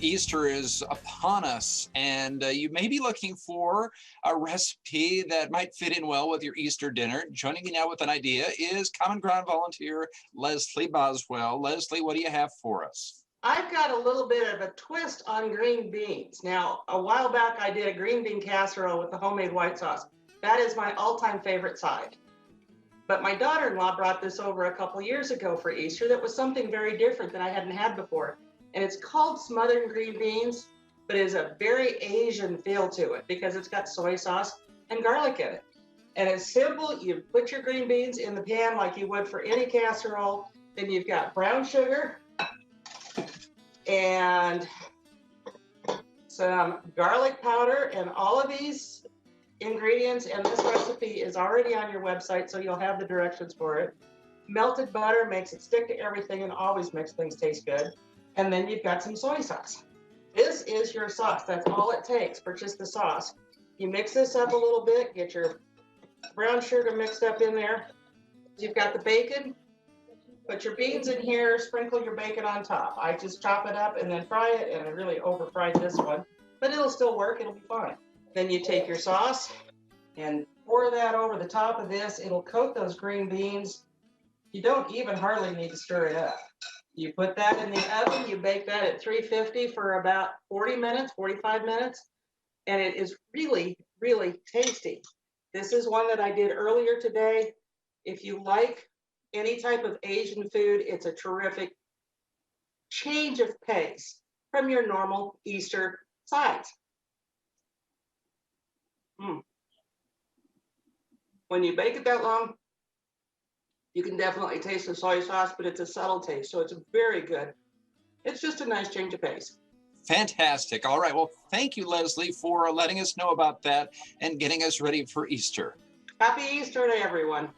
Easter is upon us, and you may be looking for a recipe that might fit in well with your Easter dinner. Joining me now with an idea is Common Ground volunteer Leslie Boswell. Leslie, what do you have for us? I've got a little bit of a twist on green beans. Now, a while back, I did a green bean casserole with the homemade white sauce. That is my all-time favorite side. But my daughter-in-law brought this over a couple years ago for Easter that was something very different that I hadn't had before. And it's called Smothered Green Beans, but it is a very Asian feel to it because it's got soy sauce and garlic in it. And it's simple. You put your green beans in the pan like you would for any casserole. Then you've got brown sugar and some garlic powder, and all of these ingredients and this recipe is already on your website, so you'll have the directions for it. Melted butter makes it stick to everything and always makes things taste good. And then you've got some soy sauce. This is your sauce. That's all it takes for just the sauce. You mix this up a little bit, get your brown sugar mixed up in there. You've got the bacon. Put your beans in here, sprinkle your bacon on top. I just chop it up and then fry it, and I really over-fried this one, but it'll still work, it'll be fine. Then you take your sauce and pour that over the top of this. It'll coat those green beans. You don't even hardly need to stir it up. You put that in the oven, you bake that at 350 for about 40 minutes, 45 minutes, and it is really, really tasty. This is one that I did earlier today. If you like any type of Asian food, it's a terrific change of pace from your normal Easter sides. When you bake it that long, you can definitely taste the soy sauce, but it's a subtle taste, so it's very good. It's just a nice change of pace. Fantastic. All right. Well, thank you, Leslie, for letting us know about that and getting us ready for Easter. Happy Easter to everyone.